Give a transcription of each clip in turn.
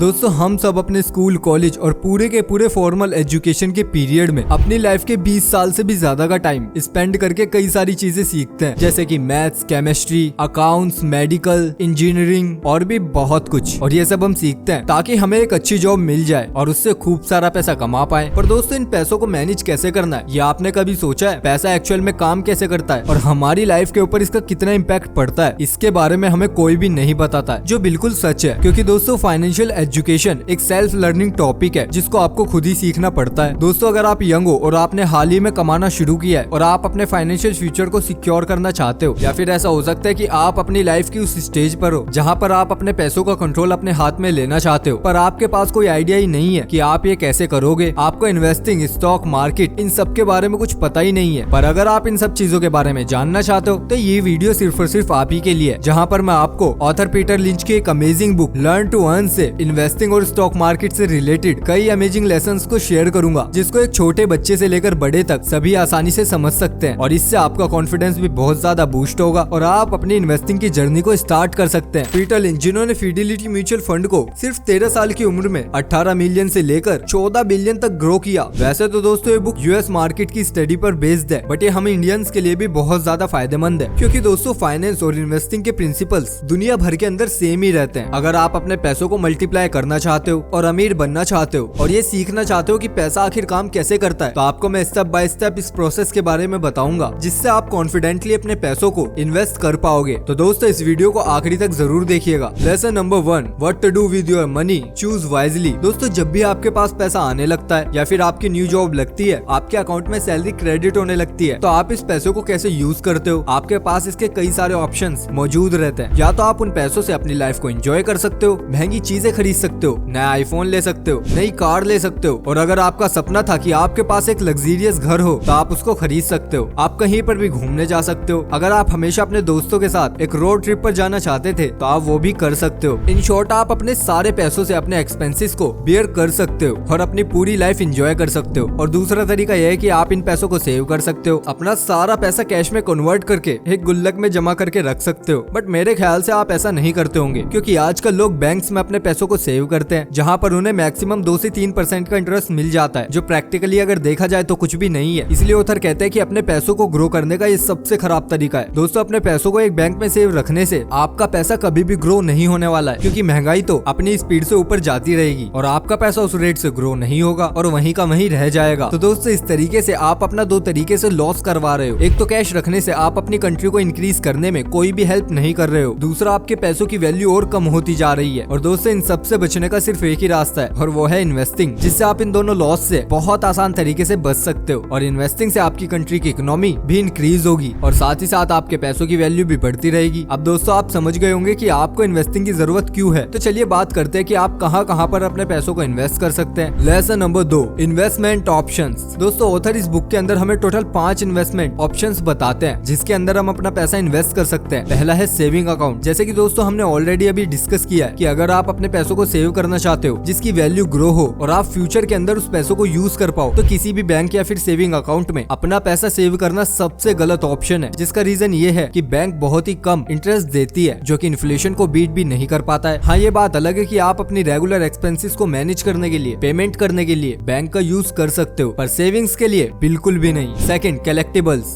दोस्तों हम सब अपने स्कूल, कॉलेज और पूरे के पूरे फॉर्मल एजुकेशन के पीरियड में अपनी लाइफ के 20 साल से भी ज्यादा का टाइम स्पेंड करके कई सारी चीजें सीखते हैं, जैसे कि maths, chemistry, accounts, medical, engineering और भी बहुत कुछ। और ये सब हम सीखते हैं ताकि हमें एक अच्छी जॉब मिल जाए और उससे खूब सारा पैसा कमा पाए। पर दोस्तों इन पैसों को मैनेज कैसे करना है, ये आपने कभी सोचा है? पैसा एक्चुअल में काम कैसे करता है और हमारी लाइफ के ऊपर इसका कितना इम्पैक्ट पड़ता है, इसके बारे में हमें कोई भी नहीं बताता है, जो बिल्कुल सच है। क्योंकि दोस्तों फाइनेंशियल एजुकेशन एक सेल्फ लर्निंग टॉपिक है जिसको आपको खुद ही सीखना पड़ता है। दोस्तों अगर आप यंग हो और आपने हाल ही में कमाना शुरू किया है और आप अपने फाइनेंशियल फ्यूचर को सिक्योर करना चाहते हो, या फिर ऐसा हो सकता है कि आप अपनी लाइफ की उस स्टेज पर हो जहाँ पर आप अपने पैसों का कंट्रोल अपने हाथ में लेना चाहते हो, पर आपके पास कोई आइडिया ही नहीं है कि आप ये कैसे करोगे। आपको इन्वेस्टिंग, स्टॉक मार्केट, इन सब के बारे में कुछ पता ही नहीं है। पर अगर आप इन सब चीजों के बारे में जानना चाहते हो तो ये वीडियो सिर्फ और सिर्फ आप ही के लिए, जहाँ पर मैं आपको ऑथर पीटर लिंच की एक amazing book learn to earn से इन्वेस्टिंग और स्टॉक मार्केट से रिलेटेड कई अमेजिंग लेसन्स को शेयर करूंगा, जिसको एक छोटे बच्चे से लेकर बड़े तक सभी आसानी से समझ सकते हैं। और इससे आपका कॉन्फिडेंस भी बहुत ज्यादा बूस्ट होगा और आप अपनी इन्वेस्टिंग की जर्नी को स्टार्ट कर सकते हैं। पीटर लिंच, जिन्होंने फिडेलिटी म्यूचुअल फंड को सिर्फ 13 साल की उम्र में 18 मिलियन से लेकर 14 बिलियन तक ग्रो किया। वैसे तो दोस्तों ये बुक यूएस मार्केट की स्टडी पर बेस्ड है, बट ये हम इंडियंस के लिए भी बहुत ज्यादा फायदेमंद है, क्योंकि दोस्तों फाइनेंस और इन्वेस्टिंग के प्रिंसिपल्स दुनिया भर के अंदर सेम ही रहते हैं। अगर आप अपने पैसों को मल्टीप्लाई करना चाहते हो और अमीर बनना चाहते हो और ये सीखना चाहते हो कि पैसा आखिर काम कैसे करता है, तो आपको मैं स्टेप बाय स्टेप इस प्रोसेस के बारे में बताऊंगा, जिससे आप कॉन्फिडेंटली अपने पैसों को इन्वेस्ट कर पाओगे। तो दोस्तों इस वीडियो को आखिरी तक जरूर देखिएगा। Lesson number 1, what to do with your money, choose wisely. दोस्तों जब भी आपके पास पैसा आने लगता है या फिर आपकी न्यू जॉब लगती है, आपके अकाउंट में सैलरी क्रेडिट होने लगती है, तो आप इस पैसों को कैसे यूज करते हो? आपके पास इसके कई सारे ऑप्शंस मौजूद रहते हैं। या तो आप उन पैसों से अपनी लाइफ को एंजॉय कर सकते हो, महंगी चीजें खरीद सकते हो, नया आईफोन ले सकते हो, नई कार ले सकते हो, और अगर आपका सपना था कि आपके पास एक लग्जरियस घर हो तो आप उसको खरीद सकते हो। आप कहीं पर भी घूमने जा सकते हो। अगर आप हमेशा अपने दोस्तों के साथ एक रोड ट्रिप पर जाना चाहते थे तो आप वो भी कर सकते हो। इन शॉर्ट आप अपने सारे पैसों से अपने एक्सपेंसेस को बियर कर सकते हो और अपनी पूरी लाइफ एंजॉय कर सकते हो। और दूसरा तरीका यह है कि आप इन पैसों को सेव कर सकते हो, अपना सारा पैसा कैश में कन्वर्ट करके एक गुल्लक में जमा करके रख सकते हो। बट मेरे ख्याल से आप ऐसा नहीं करते होंगे, क्योंकि आजकल लोग बैंक्स में अपने पैसों को सेव करते हैं, जहाँ पर उन्हें मैक्सिमम 2 से 3% का इंटरेस्ट मिल जाता है, जो प्रैक्टिकली अगर देखा जाए तो कुछ भी नहीं है। इसलिए ऑथर कहते हैं कि अपने पैसों को ग्रो करने का ये सबसे खराब तरीका है। दोस्तों अपने पैसों को एक बैंक में सेव रखने से आपका पैसा कभी भी ग्रो नहीं होने वाला है, क्योंकि महंगाई तो अपनी स्पीड से ऊपर जाती रहेगी और आपका पैसा उस रेट से ग्रो नहीं होगा और वहीं का वहीं रह जाएगा। तो दोस्तों इस तरीके से आप अपना 2 तरीके से लॉस करवा रहे हो। एक तो कैश रखने से आप अपनी कंट्री को इंक्रीज करने में कोई भी हेल्प नहीं कर रहे हो, दूसरा आपके पैसों की वैल्यू और कम होती जा रही है। और दोस्तों इन सबसे बचने का सिर्फ एक ही रास्ता है और वो है इन्वेस्टिंग, जिससे आप इन दोनों लॉस से बहुत आसान तरीके से बच सकते हो। और इन्वेस्टिंग से आपकी कंट्री की इकोनॉमी भी इंक्रीज होगी और साथ ही साथ आपके पैसों की वैल्यू भी बढ़ती रहेगी। अब दोस्तों आप समझ गए होंगे कि आपको इन्वेस्टिंग की जरूरत क्यों है, तो चलिए बात करते हैं कि आप कहां पर अपने पैसों को इन्वेस्ट कर सकते हैं। Lesson number 2, investment options. दोस्तों ऑथर इस बुक के अंदर हमें टोटल 5 इन्वेस्टमेंट ऑप्शंस बताते हैं, जिसके अंदर हम अपना पैसा इन्वेस्ट कर सकते हैं। पहला है सेविंग अकाउंट। जैसे कि दोस्तों हमने ऑलरेडी अभी डिस्कस किया है कि अगर आप अपने पैसों को सेव करना चाहते हो जिसकी वैल्यू ग्रो हो और आप फ्यूचर के अंदर उस पैसों को यूज कर पाओ, तो किसी भी बैंक या फिर सेविंग अकाउंट में अपना पैसा सेव करना सबसे गलत ऑप्शन है। जिसका रीजन ये है कि बैंक बहुत ही कम इंटरेस्ट देती है, जो कि इन्फ्लेशन को बीट भी नहीं कर पाता है। हाँ ये बात अलग है कि आप अपनी रेगुलर एक्सपेंसेस को मैनेज करने के लिए, पेमेंट करने के लिए बैंक का यूज कर सकते हो, पर सेविंग्स के लिए बिल्कुल भी नहीं। सेकंड,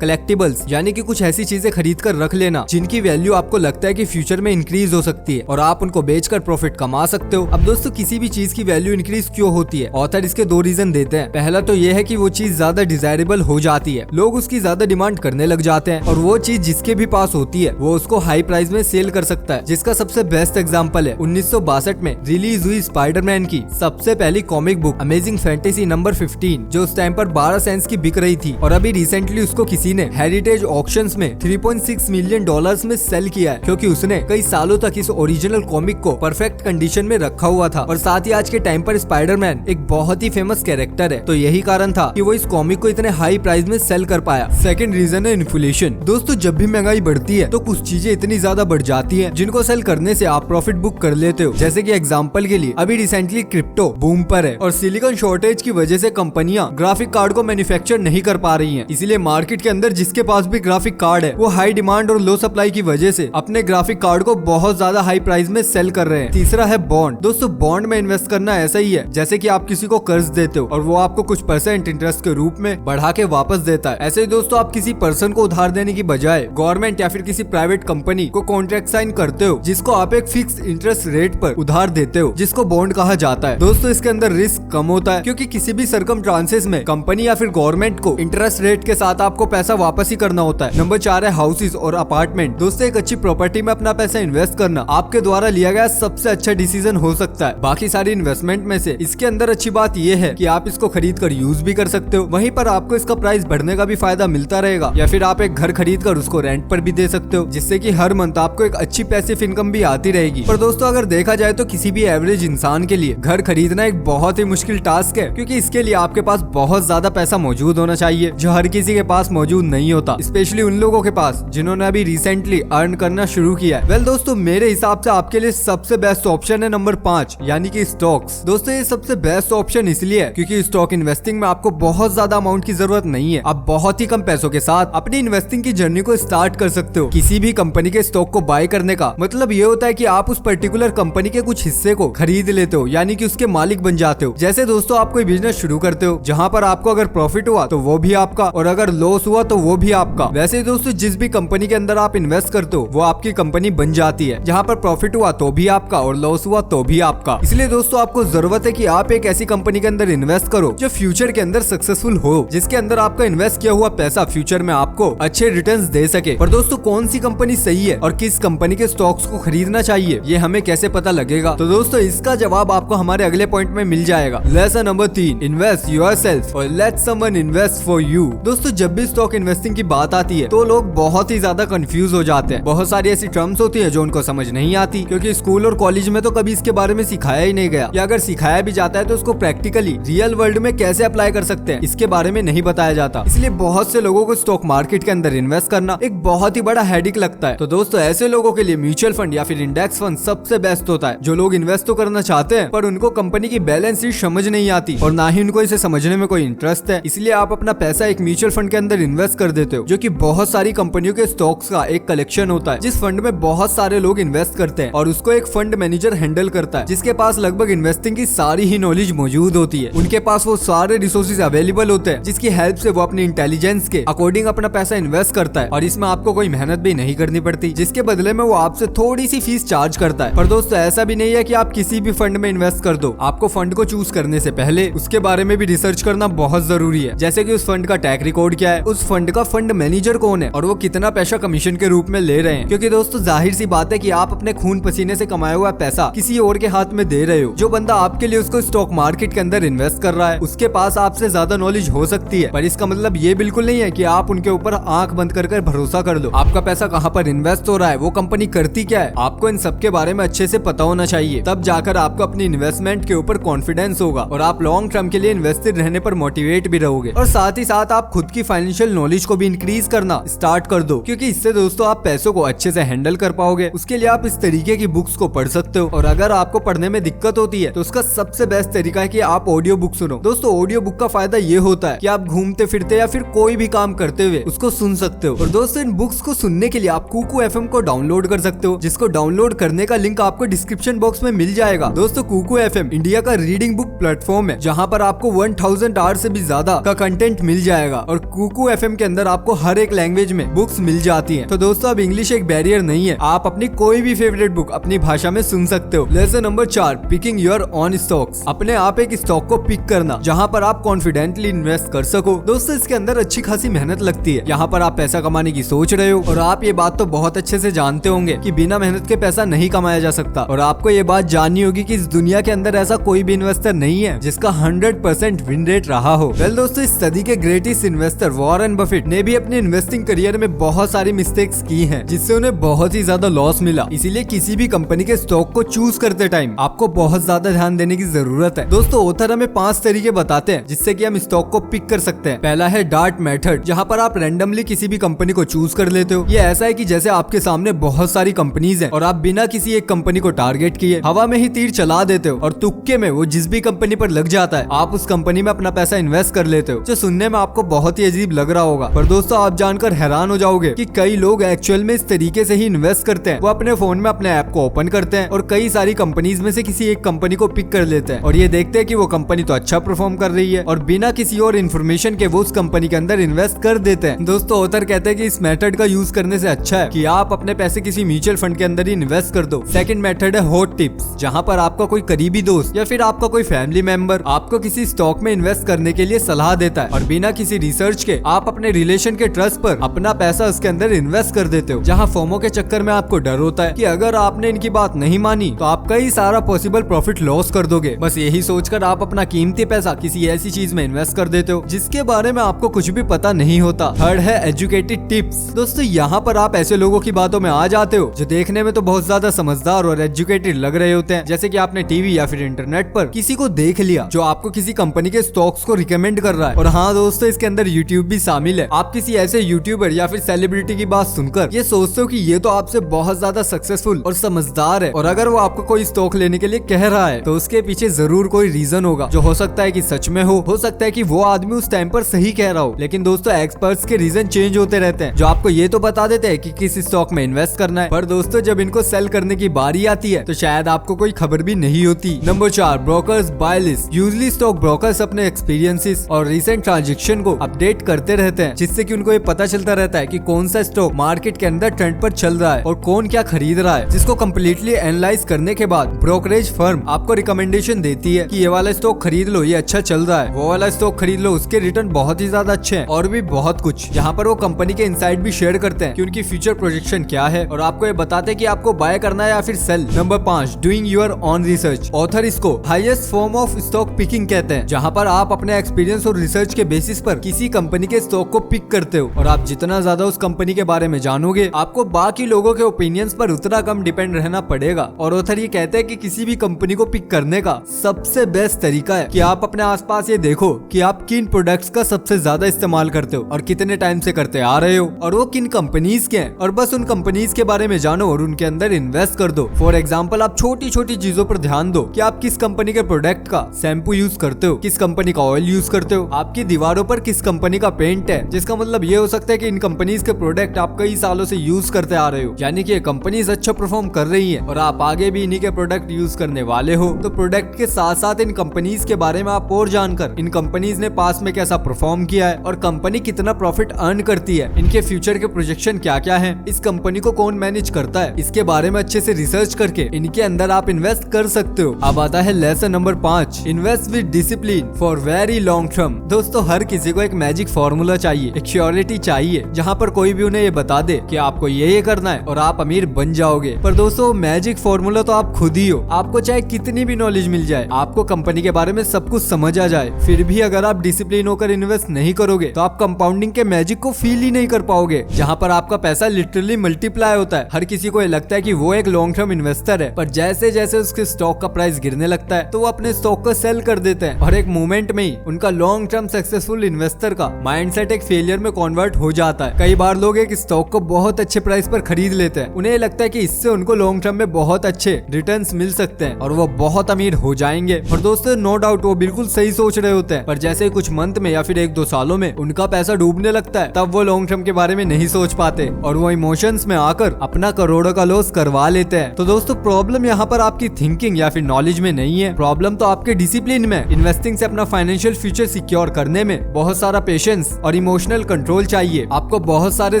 कलेक्टिबल्स यानी कि कुछ ऐसी चीजें खरीद कर रख लेना जिनकी वैल्यू आपको लगता है कि फ्यूचर में इंक्रीज हो सकती है और आप उनको बेचकर प्रॉफिट कमा सकते हो। अब दोस्तों किसी भी चीज की वैल्यू इंक्रीज क्यों होती है, ऑथर इसके 2 रीजन देते हैं। पहला तो ये है कि वो चीज ज्यादा डिजायरेबल हो जाती है, लोग उसकी ज्यादा डिमांड करने लग जाते हैं और वो चीज जिसके भी पास होती है वो उसको हाई प्राइस में सेल कर सकता है। जिसका सबसे बेस्ट एग्जांपल है 1962 में रिलीज हुई स्पाइडरमैन की सबसे पहली comic book amazing fantasy number 15, जो उस टाइम पर 12 सेंट्स की बिक रही थी और अभी रिसेंटली उसको किसी ने हेरिटेज ऑक्शंस में $3.6 मिलियन में सेल किया है, क्योंकि उसने कई सालों तक इस ओरिजिनल कॉमिक को परफेक्ट कंडीशन में रखा हुआ था। और साथ ही आज के टाइम पर स्पाइडरमैन एक बहुत ही फेमस कैरेक्टर है, तो यही कारण था कि वो इस कॉमिक को इतने हाई प्राइस में सेल कर पाया। सेकंड रीजन है इन्फ्लेशन। दोस्तों जब भी महंगाई बढ़ती है तो कुछ चीजें इतनी ज्यादा बढ़ जाती हैं जिनको सेल करने से आप प्रॉफिट बुक कर लेते हो। जैसे कि एग्जांपल के लिए अभी रिसेंटली क्रिप्टो बूम पर है और सिलिकॉन शॉर्टेज की वजह से कंपनियां ग्राफिक कार्ड को मैन्युफैक्चर नहीं कर पा रही हैं। इसलिए मार्केट के अंदर जिसके पास भी ग्राफिक कार्ड है वो हाई डिमांड और लो सप्लाई की वजह से अपने ग्राफिक कार्ड को बहुत ज्यादा हाई प्राइस में सेल कर रहे हैं। तीसरा है बॉन्ड। बॉन्ड। दोस्तों बॉन्ड में इन्वेस्ट करना ऐसा ही है जैसे कि आप किसी को कर्ज देते हो और वो आपको कुछ % इंटरेस्ट के रूप में बढ़ा के वापस देता है। ऐसे ही दोस्तों आप किसी पर्सन को उधार देने की बजाय गवर्नमेंट या फिर किसी प्राइवेट कंपनी को कॉन्ट्रैक्ट साइन करते हो जिसको आप एक फिक्स इंटरेस्ट रेट पर उधार देते हो, जिसको बॉन्ड कहा जाता है। दोस्तों इसके अंदर रिस्क कम होता है क्योंकि किसी भी सरकमस्टांसेस में कंपनी या फिर गवर्नमेंट को इंटरेस्ट रेट के साथ आपको पैसा वापस ही करना होता है। नंबर 4 है हाउसेज और अपार्टमेंट। दोस्तों एक अच्छी प्रॉपर्टी में अपना पैसा इन्वेस्ट करना आपके द्वारा लिया गया सबसे अच्छा डिसीजन हो सकता है बाकी सारी इन्वेस्टमेंट में से। इसके अंदर अच्छी बात यह है कि आप इसको खरीद कर यूज भी कर सकते हो, वहीं पर आपको इसका प्राइस बढ़ने का भी फायदा मिलता रहेगा, या फिर आप एक घर खरीद कर उसको रेंट पर भी दे सकते हो जिससे कि हर मंथ आपको एक अच्छी पैसिव इनकम भी आती रहेगी। पर दोस्तों अगर देखा जाए तो किसी भी एवरेज इंसान के लिए घर खरीदना एक बहुत ही मुश्किल टास्क है क्योंकि इसके लिए आपके पास बहुत ज्यादा पैसा मौजूद होना चाहिए जो हर किसी के पास मौजूद नहीं होता, स्पेशली उन लोगों के पास जिन्होंने अभी रिसेंटली अर्न करना शुरू किया है। वेल दोस्तों मेरे हिसाब से आपके लिए सबसे बेस्ट ऑप्शन है नंबर 5 यानी कि स्टॉक्स। दोस्तों ये सबसे बेस्ट ऑप्शन इसलिए है क्योंकि स्टॉक इन्वेस्टिंग में आपको बहुत ज्यादा अमाउंट की जरूरत नहीं है। आप बहुत ही कम पैसों के साथ अपनी इन्वेस्टिंग की जर्नी को स्टार्ट कर सकते हो। किसी भी कंपनी के स्टॉक को बाय करने का मतलब ये होता है कि आप उस पर्टिकुलर कंपनी के कुछ हिस्से को खरीद लेते हो यानी कि उसके मालिक बन जाते हो। जैसे दोस्तों आप कोई बिजनेस शुरू करते हो जहाँ पर आपको अगर प्रॉफिट हुआ तो वो भी आपका और अगर लॉस हुआ तो वो भी आपका। वैसे दोस्तों जिस भी कंपनी के अंदर आप इन्वेस्ट करते हो वो आपकी कंपनी बन जाती है, जहाँ पर प्रॉफिट हुआ तो भी आपका और लॉस हुआ तो भी आपका। इसलिए दोस्तों आपको जरूरत है कि आप एक ऐसी कंपनी के अंदर इन्वेस्ट करो जो फ्यूचर के अंदर सक्सेसफुल हो, जिसके अंदर आपका इन्वेस्ट किया हुआ पैसा फ्यूचर में आपको अच्छे रिटर्न्स दे सके। पर दोस्तों कौन सी कंपनी सही है और किस कंपनी के स्टॉक्स को खरीदना चाहिए ये हमें कैसे पता लगेगा? तो दोस्तों इसका जवाब आपको हमारे अगले पॉइंट में मिल जाएगा। लेसन नंबर 3, इन्वेस्ट योरसेल्फ और let someone invest for you. दोस्तों जब भी स्टॉक इन्वेस्टिंग की बात आती है तो लोग बहुत ही ज्यादा कंफ्यूज हो जाते हैं। बहुत सारी ऐसी टर्म्स होती है जो उनको समझ नहीं आती क्योंकि स्कूल और कॉलेज में तो कभी इसके बारे में सिखाया ही नहीं गया, या अगर सिखाया भी जाता है तो उसको प्रैक्टिकली रियल वर्ल्ड में कैसे अप्लाई कर सकते हैं इसके बारे में नहीं बताया जाता। इसलिए बहुत से लोगों को स्टॉक मार्केट के अंदर इन्वेस्ट करना एक बहुत ही बड़ा हेडेक लगता है। तो दोस्तों ऐसे लोगों के लिए म्यूचुअल फंड या फिर इंडेक्स फंड सबसे बेस्ट होता है। जो लोग इन्वेस्ट तो करना चाहते हैं पर उनको कंपनी की बैलेंस शीट समझ नहीं आती और ना ही उनको इसे समझने में कोई इंटरेस्ट है, इसलिए आप अपना पैसा एक म्यूचुअल फंड के अंदर इन्वेस्ट कर देते हो जो कि बहुत सारी कंपनियों के स्टॉक्स का एक कलेक्शन होता है, जिस फंड में बहुत सारे लोग इन्वेस्ट करते हैं और उसको एक फंड मैनेजर हैंडल करता है जिसके पास लगभग इन्वेस्टिंग की सारी ही नॉलेज मौजूद होती है। उनके पास वो सारे रिसोर्सेज अवेलेबल होते हैं जिसकी हेल्प से वो अपनी इंटेलिजेंस के अकॉर्डिंग अपना पैसा इन्वेस्ट करता है और इसमें आपको कोई मेहनत भी नहीं करनी पड़ती, जिसके बदले में वो आपसे थोड़ी सी फीस चार्ज करता है। पर दोस्तों ऐसा भी नहीं है कि आप किसी भी फंड में इन्वेस्ट कर दो। आपको फंड को चूज करने से पहले उसके बारे में भी रिसर्च करना बहुत जरूरी है, जैसे कि उस फंड का ट्रैक रिकॉर्ड क्या है, उस फंड का फंड मैनेजर कौन है और वो कितना पैसा कमीशन के रूप में ले रहे हैं। क्योंकि दोस्तों जाहिर सी बात है कि आप अपने खून पसीने से कमाया हुआ पैसा किसी और के हाथ में दे रहे हो। जो बंदा आपके लिए उसको स्टॉक मार्केट के अंदर इन्वेस्ट कर रहा है उसके पास आपसे ज्यादा नॉलेज हो सकती है, पर इसका मतलब ये बिल्कुल नहीं है कि आप उनके ऊपर आंख बंद कर भरोसा कर लो। आपका पैसा कहाँ पर इन्वेस्ट हो रहा है, वो कंपनी करती क्या है, आपको इन सब के बारे में अच्छे से पता होना चाहिए। तब जाकर आपको अपनी इन्वेस्टमेंट के ऊपर कॉन्फिडेंस होगा और आप लॉन्ग टर्म के लिए इन्वेस्टेड रहने पर मोटिवेट भी रहोगे। और साथ ही साथ आप खुद की फाइनेंशियल नॉलेज को भी इंक्रीज करना स्टार्ट कर दो, क्योंकि इससे दोस्तों आप पैसों को अच्छे से हैंडल कर पाओगे। उसके लिए आप इस तरीके की बुक्स को पढ़ सकते हो और अगर आपको पढ़ने में दिक्कत होती है तो उसका सबसे बेस्ट तरीका है कि आप ऑडियो बुक सुनो। दोस्तों ऑडियो बुक का फायदा ये होता है कि आप घूमते फिरते या फिर कोई भी काम करते हुए उसको सुन सकते हो। और दोस्तों इन बुक्स को सुनने के लिए आप कुकू एफएम को डाउनलोड कर सकते हो, जिसको डाउनलोड करने का लिंक आपको डिस्क्रिप्शन बॉक्स में मिल जाएगा। दोस्तों कुकू एफएम इंडिया का रीडिंग बुक प्लेटफॉर्म है जहाँ पर आपको 1000 आवर्स से भी ज्यादा का कंटेंट मिल जाएगा और कुकू एफएम के अंदर आपको हर एक लैंग्वेज में बुक्स मिल जाती है। तो दोस्तों अब इंग्लिश एक बैरियर नहीं है, आप अपनी कोई भी फेवरेट बुक अपनी भाषा में सुन सकते हो। Lesson number 4, picking your on stocks. अपने आप एक स्टॉक को पिक करना जहाँ पर आप कॉन्फिडेंटली इन्वेस्ट कर सको। दोस्तों इसके अंदर अच्छी खासी मेहनत लगती है। यहाँ पर आप पैसा कमाने की सोच रहे हो और आप ये बात तो बहुत अच्छे से जानते होंगे कि बिना मेहनत के पैसा नहीं कमाया जा सकता, और आपको ये बात जाननी होगी कि इस दुनिया के अंदर ऐसा कोई भी इन्वेस्टर नहीं है जिसका 100% विन रेट रहा हो। वेल दोस्तों इस सदी के ग्रेटेस्ट इन्वेस्टर वॉरेन बफेट ने भी अपने इन्वेस्टिंग करियर में बहुत सारी मिस्टेक्स की हैं, जिससे उन्हें बहुत ही ज्यादा लॉस मिला। इसीलिए किसी भी कंपनी के स्टॉक को चूज करते टाइम आपको बहुत ज्यादा ध्यान देने की जरूरत है। दोस्तों ऑथर हमें 5 तरीके बताते हैं जिससे कि हम स्टॉक को पिक कर सकते हैं। पहला है डार्ट मेथड, जहाँ पर आप रैंडमली किसी भी कंपनी को चूज कर लेते हो। ये ऐसा है कि जैसे आपके सामने बहुत सारी कंपनीज हैं और आप बिना किसी एक कंपनी को टारगेट किए हवा में ही तीर चला देते हो और तुक्के में वो जिस भी कंपनी पर लग जाता है आप उस कंपनी में अपना पैसा इन्वेस्ट कर लेते हो, जो सुनने में आपको बहुत ही अजीब लग रहा होगा। पर दोस्तों आप जानकर हैरान हो जाओगे कि कई लोग एक्चुअल में इस तरीके से ही इन्वेस्ट करते हैं। वो अपने फोन में अपने ऐप को ओपन करते हैं और कई सारी सारी कंपनीज में से किसी एक कंपनी को पिक कर लेते हैं और ये देखते हैं कि वो कंपनी तो अच्छा परफॉर्म कर रही है और बिना किसी और इन्फॉर्मेशन के वो उस कंपनी के अंदर इन्वेस्ट कर देते हैं। दोस्तों ऑथर कहते हैं कि इस मेथड का यूज करने से अच्छा है कि आप अपने पैसे किसी म्यूचुअल फंड के अंदर ही इन्वेस्ट कर दो। सेकंड मेथड है हॉट टिप्स, जहां पर आपका कोई करीबी दोस्त या फिर आपका कोई फैमिली मेंबर आपको किसी स्टॉक में इन्वेस्ट करने के लिए सलाह देता है और बिना किसी रिसर्च के आप अपने रिलेशन के ट्रस्ट पर अपना पैसा उसके अंदर इन्वेस्ट कर देते हो, जहां फोमो के चक्कर में आपको डर होता है कि अगर आपने इनकी बात नहीं मानी तो आप कई सारा पॉसिबल प्रॉफिट लॉस कर दोगे। बस यही सोचकर आप अपना कीमती पैसा किसी ऐसी चीज में इन्वेस्ट कर देते हो जिसके बारे में आपको कुछ भी पता नहीं होता। थर्ड है एजुकेटेड टिप्स। दोस्तों यहाँ पर आप ऐसे लोगों की बातों में आ जाते हो जो देखने में तो बहुत ज्यादा समझदार और एजुकेटेड लग रहे होते हैं, जैसे कि आपने टीवी या फिर इंटरनेट पर किसी को देख लिया जो आपको किसी कंपनी के स्टॉक्स को रिकमेंड कर रहा है। और हाँ दोस्तों, इसके अंदर यूट्यूब भी शामिल है। आप किसी ऐसे यूट्यूबर या फिर सेलिब्रिटी की बात सुनकर ये सोचते हो कि ये तो आपसे बहुत ज्यादा सक्सेसफुल और समझदार है और अगर वो आपको कोई स्टॉक लेने के लिए कह रहा है तो उसके पीछे जरूर कोई रीजन होगा जो हो सकता है कि सच में हो सकता है कि वो आदमी उस टाइम पर सही कह रहा हो। लेकिन दोस्तों एक्सपर्ट्स के रीजन चेंज होते रहते हैं जो आपको ये तो बता देते हैं कि किस स्टॉक में इन्वेस्ट करना है, पर दोस्तों जब इनको सेल करने की बारी आती है तो शायद आपको कोई खबर भी नहीं होती। Number 4, brokers buy list. Usually stock brokers अपने एक्सपीरियंसेस और रिसेंट ट्रांजेक्शन को अपडेट करते रहते हैं जिससे कि उनको ये पता चलता रहता है कि कौन सा स्टॉक मार्केट के अंदर ट्रेंड पर चल रहा है और कौन क्या खरीद रहा है, जिसको कम्प्लीटली एनालाइज करने के बाद ब्रोकरेज फर्म आपको रिकमेंडेशन देती है कि ये वाला स्टॉक खरीद लो, ये अच्छा चल रहा है, वो वाला स्टॉक खरीद लो, उसके रिटर्न बहुत ही ज्यादा अच्छे हैं और भी बहुत कुछ। यहाँ पर वो कंपनी के इनसाइड भी शेयर करते हैं कि उनकी फ्यूचर प्रोजेक्शन क्या है और आपको ये बताते हैं कि आपको बाय करना है या फिर sell. Number 5, doing your own research. Author इसको highest form of stock picking कहते हैं, जहाँ पर आप अपने एक्सपीरियंस और रिसर्च के बेसिस पर किसी कंपनी के स्टॉक को पिक करते हो और आप जितना ज्यादा उस कंपनी के बारे में जानोगे आपको बाकी लोगों के ओपिनियंस पर उतना कम डिपेंड रहना पड़ेगा। और ऑथर ये कहते हैं कि किसी भी कंपनी को पिक करने का सबसे बेस्ट तरीका है कि आप अपने आसपास ये देखो कि आप किन प्रोडक्ट्स का सबसे ज्यादा इस्तेमाल करते हो और कितने टाइम से करते आ रहे हो और वो किन कंपनीज के हैं, और बस उन कंपनीज के बारे में जानो और उनके अंदर इन्वेस्ट कर दो। फॉर एग्जाम्पल, आप छोटी छोटी चीजों पर ध्यान दो कि आप किस कंपनी के प्रोडक्ट का शैम्पू यूज करते हो, किस कंपनी का ऑयल यूज करते हो, आपकी दीवारों पर किस कंपनी का पेंट है, जिसका मतलब ये हो सकता है कि इन कंपनीज के प्रोडक्ट आप कई सालों से यूज करते आ रहे हो, यानी कि ये कंपनीज अच्छा परफॉर्म कर रही है और आप आगे भी इन्हीं के प्रोडक्ट यूज करने वाले हो। तो प्रोडक्ट के साथ साथ इन कंपनीज के बारे में आप और जानकर इन कंपनीज ने पास में कैसा परफॉर्म किया है और कंपनी कितना प्रॉफिट अर्न करती है, इनके फ्यूचर के प्रोजेक्शन क्या क्या है, इस कंपनी को कौन मैनेज करता है, इसके बारे में अच्छे से रिसर्च करके इनके अंदर आप इन्वेस्ट कर सकते हो। अब आता है lesson number 5, invest with discipline for very long term. दोस्तों हर किसी को एक मैजिक फॉर्मूला चाहिए, एक श्योरिटी चाहिए, जहाँ पर कोई भी उन्हें ये बता दे कि आपको ये करना है और आप अमीर बन जाओगे। पर दोस्तों मैजिक फॉर्मूला तो आप खुद ही हो। आपको चाहे कितनी भी नॉलेज मिल जाए, आपको कंपनी के बारे में सब कुछ समझ आ जाए, फिर भी अगर आप डिसिप्लिन होकर इन्वेस्ट नहीं करोगे तो आप कंपाउंडिंग के मैजिक को फील ही नहीं कर पाओगे, जहाँ पर आपका पैसा लिटरली मल्टीप्लाई होता है। हर किसी को ये लगता है कि वो एक लॉन्ग टर्म इन्वेस्टर है, पर जैसे जैसे उसके स्टॉक का प्राइस गिरने लगता है तो वो अपने स्टॉक को सेल कर देते हैं और एक मोमेंट में ही उनका लॉन्ग टर्म सक्सेसफुल इन्वेस्टर का माइंडसेट एक फेलियर में कन्वर्ट हो जाता है। कई बार लोग एक स्टॉक को बहुत अच्छे प्राइस पर खरीद लेते हैं, उन्हें लगता है कि इससे उनको लॉन्ग टर्म में बहुत अच्छे रिटर्न्स मिल सकते हैं और वो बहुत अमीर हो जाएंगे। और दोस्तों नो डाउट वो बिल्कुल सही सोच रहे होते हैं, पर जैसे कुछ मंथ में या फिर 1-2 सालों में उनका पैसा डूबने लगता है तब वो लॉन्ग टर्म के बारे में नहीं सोच पाते और वो इमोशंस में आकर अपना करोड़ों का लॉस करवा लेते हैं। तो दोस्तों प्रॉब्लम यहाँ पर आपकी थिंकिंग या फिर नॉलेज में नहीं है, प्रॉब्लम तो आपके डिसिप्लिन में। इन्वेस्टिंग से अपना फाइनेंशियल फ्यूचर सिक्योर करने में बहुत सारा पेशेंस और इमोशनल कंट्रोल चाहिए। आपको बहुत सारे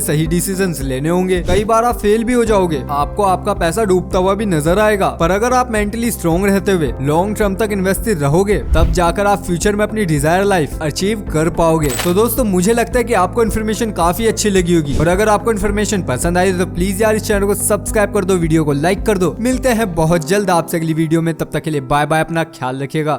सही डिसीजंस लेने होंगे, कई बार आप फेल भी हो जाओगे, आपको आपका पैसा डूबता हुआ भी नजर आएगा, पर अगर आप मेंटली स्ट्रॉन्ग रहते हुए लॉन्ग टर्म तक इन्वेस्टेड रहोगे तब जाकर आप फ्यूचर में अपनी डिजायर लाइफ अचीव कर पाओगे। तो दोस्तों मुझे लगता है कि आपको इन्फॉर्मेशन काफी अच्छी लगी होगी और अगर आपको इन्फॉर्मेशन पसंद आई तो प्लीज यार इस चैनल को सब्सक्राइब कर दो, वीडियो को लाइक कर दो। मिलते हैं बहुत जल्द आपसे अगली वीडियो में, तब तक के लिए बाय बाय, अपना ख्याल रखिएगा।